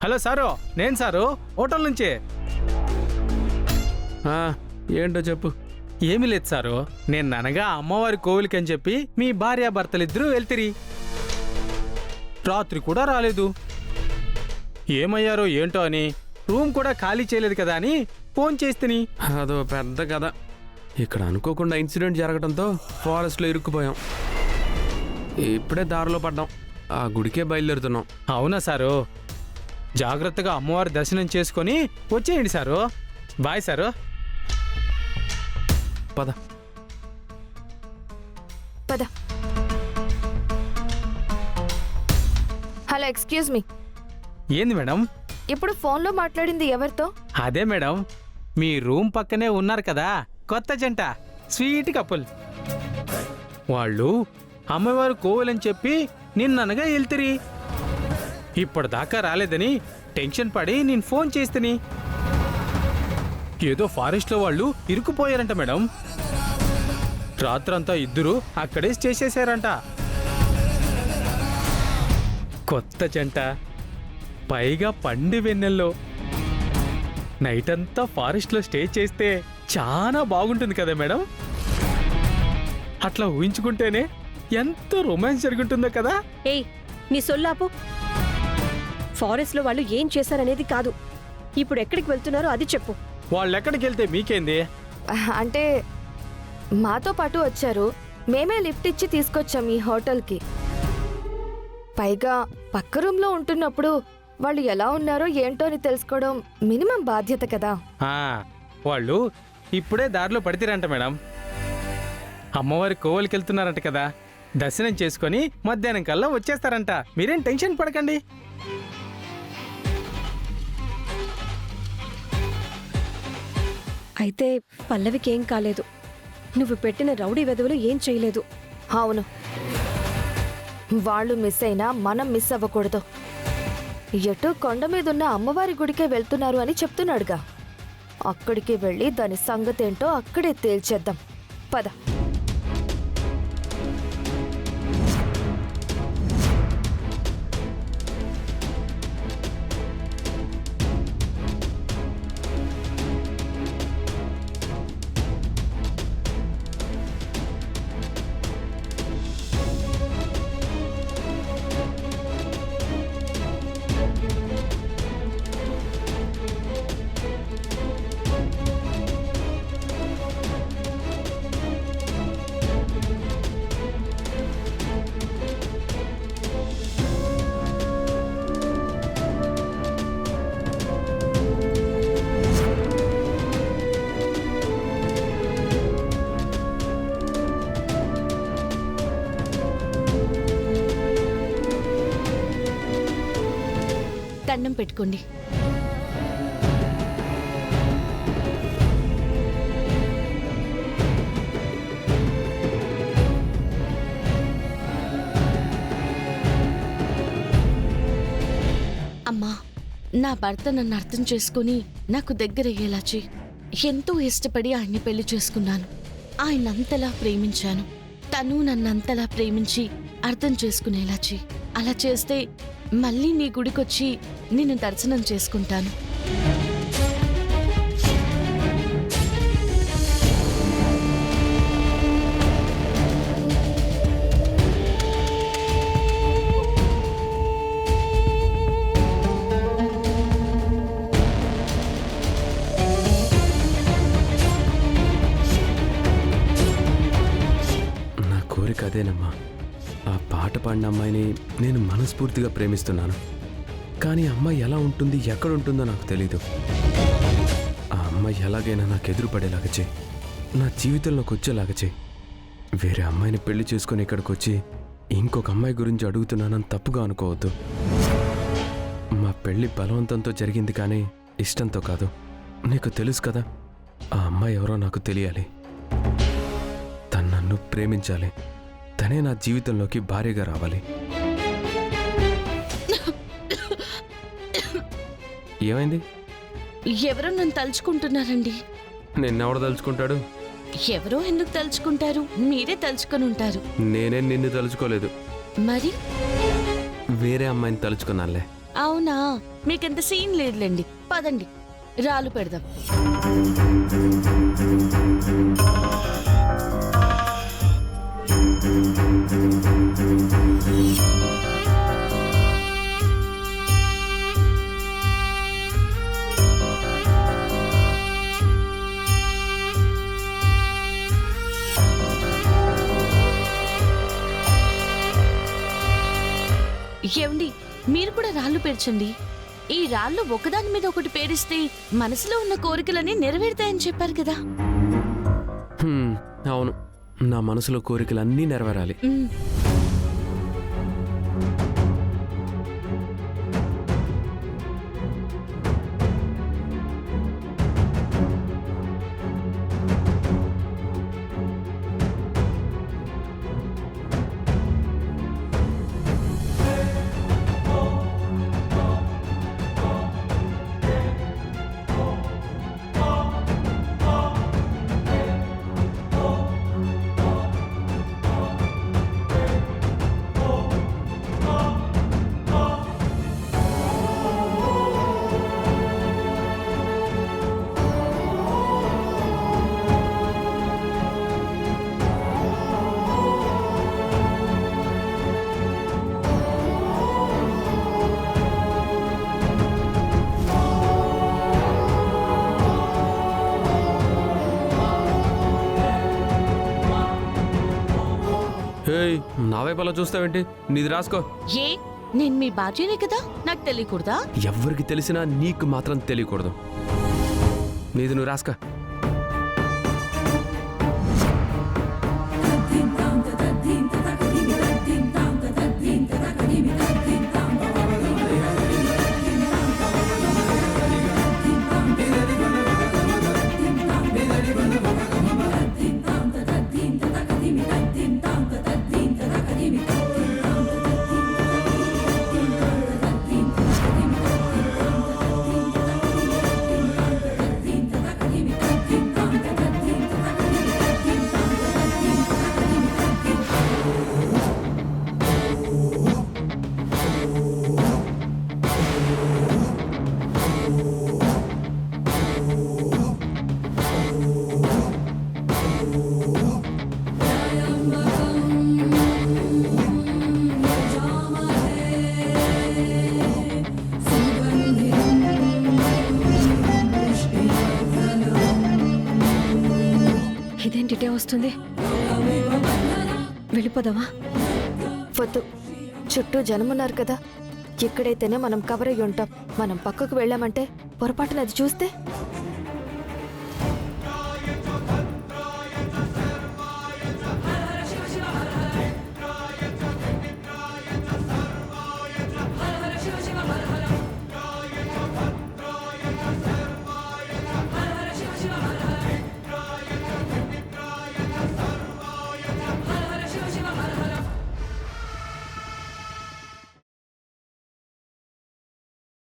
Hello sir, నేను sir, hotel నుంచి. ఏంటో చెప్పు. ఏమీ లేదు సారు, నేను అనగా అమ్మవారి కోవిలికి అని చెప్పి మీ భార్యాభర్తలిద్దరూ వెళ్తిరి. రాత్రి కూడా రాలేదు. ఏమయ్యారో ఏంటో అని, రూమ్ కూడా ఖాళీ చేయలేదు కదా అని ఫోన్ చేస్తేని. అదో పెద్ద కథ. ఇక్కడ అనుకోకుండా ఇన్సిడెంట్ జరగడంతో ఫారెస్ట్లో ఇరుక్కుపోయాం. ఇప్పుడే దారిలో పడ్డాం. ఆ గుడికే బయలుదేరుతున్నాం. అవునా సారు, జాగ్రత్తగా అమ్మవారి దర్శనం చేసుకొని వచ్చేయండి సారు. Bye sir. పద పద. Hello, excuse me. ఏంది మేడం? ఇప్పుడు ఫోన్లో మాట్లాడింది ఎవరితో? అదే మేడం, మీ రూమ్ పక్కనే ఉన్నారు కదా కొత్త జంట, స్వీట్ కపుల్. వాళ్ళు అమ్మవారు కోవలని చెప్పి నిన్ననగా వెళ్తిరి. ఇప్పటిదాకా రాలేదని టెన్షన్ పడి నేను ఫోన్ చేస్తేని. ఏదో ఫారెస్ట్లో వాళ్ళు ఇరుక్కుపోయారంట మేడం. రాత్రంతా ఇద్దరు అక్కడే స్టే చేశారంట. కొత్త జంట, పైగా పండి వెన్నెల్లో. నైట్ అంతా ఫారెస్ట్లో స్టే చేస్తే చాలా బాగుంటుంది కదా మేడం. అట్లా ఊహించుకుంటేనే ఎంత రొమాన్స్ జరుగుతుందో కదా. ఏయ్, నీ సొల్లాపు. ఫారెస్ట్లో వాళ్ళు ఏం చేశారనేది కాదు, ఇప్పుడు ఎక్కడికి వెళ్తున్నారో అది చెప్పు. వాళ్ళు ఎక్కడికి వెళ్తే మీకేంది? అంటే మాతో పాటు వచ్చారు, మేమే లిఫ్ట్ ఇచ్చి తీసుకొచ్చాం ఈ హోటల్కి. పైగా పక్క రూమ్లో ఉంటున్నప్పుడు వాళ్ళు ఎలా ఉన్నారో ఏంటో అని తెలుసుకోవడం మినిమం బాధ్యత కదా. వాళ్ళు ఇప్పుడే దారిలో పడితేరంట మేడం. అమ్మవారి కోవలికి వెళ్తున్నారంట కదా, దర్శనం చేసుకొని మధ్యాహ్నం కల్లా వచ్చేస్తారంట. మీరేం టెన్షన్ పడకండి. అయితే పల్లవికి ఏం కాలేదు. నువ్వు పెట్టిన రౌడీ వెధవలు ఏం చేయలేదు. అవును, వాళ్ళు మిస్ అయినా మనం మిస్ అవ్వకూడదు. ఎటో కొండ మీదున్న అమ్మవారి గుడికే వెళ్తున్నారు అని చెప్తున్నాడుగా. అక్కడికి వెళ్ళి దాని సంగతేంటో అక్కడే తేల్చేద్దాం. పద. దండం పెట్టుకోండి. అమ్మా, నా భర్త నన్ను అర్థం చేసుకుని నాకు దగ్గరయ్యేలా చెయ్యి. ఎంతో ఇష్టపడి ఆయన్ని పెళ్లి చేసుకున్నాను. ఆయనంతలా ప్రేమించాను. తను నన్నంతలా ప్రేమించి అర్థం చేసుకునేలా చెయ్యి. అలా చేస్తే మళ్ళీ నీ గుడికొచ్చి నిన్ను దర్శనం చేసుకుంటాను. నా కోరిక అదేనమ్మా. ఆ పాట పాడిన అమ్మాయిని నేను మనస్ఫూర్తిగా ప్రేమిస్తున్నాను. కానీ అమ్మాయి ఎలా ఉంటుంది, ఎక్కడుంటుందో నాకు తెలీదు. ఆ అమ్మాయి ఎలాగైనా నాకు ఎదురుపడేలాగా చేయి. నా జీవితంలోకి వచ్చేలాగా చేయి. వేరే అమ్మాయిని పెళ్లి చేసుకుని ఇక్కడికి వచ్చి ఇంకొక అమ్మాయి గురించి అడుగుతున్నానని తప్పుగా అనుకోవద్దు. మా పెళ్లి బలవంతంతో జరిగింది, కానీ ఇష్టంతో కాదు. నీకు తెలుసు కదా, ఆ అమ్మాయి ఎవరో నాకు తెలియాలి. తను నన్ను ప్రేమించాలి. తనే నా జీవితంలోకి భార్యగా రావాలి. ఏమైంది? ఎవరో నన్ను తలుచుకుంటున్నారండి. నిన్నెవడు తలుచుకుంటాడు? ఎవరో ఎందుకు తలుచుకుంటారు? మీరే తలుచుకొని ఉంటారు. నేనే నిన్ను తలుచుకోలేదు. మరి వేరే అమ్మాయిని తలుచుకున్నానులే. అవునా, మీకంత సీన్ లేదులేండి. పదండి, రాళ్ళు పెడదాం. ఏమండి, మీరు కూడా రాళ్ళు పేర్చండి. ఈ రాళ్ళు ఒకదాని మీద ఒకటి పేరిస్తే మనసులో ఉన్న కోరికలన్నీ నెరవేరుతాయని చెప్పారు కదా. అవును, నా మనసులో కోరికలన్నీ నెరవేరాలి. ఉమ్. హేయ్, నా వైపు అలా చూస్తావేంటి? నీది రాసుకో. ఏ, నేను మీ భార్యనే కదా, నాకు తెలియకూడదా? ఎవ్వరికి తెలిసినా నీకు మాత్రం తెలియకూడదు. నీది నువ్వు రాసుకో. ఇదేంటిటే వస్తుంది? వెళ్ళిపోదామా? వద్దు, చుట్టూ జనమున్నారు కదా. ఇక్కడైతేనే మనం కవర్ అయ్యి ఉంటాం. మనం పక్కకు వెళ్ళామంటే పొరపాటున అది చూస్తే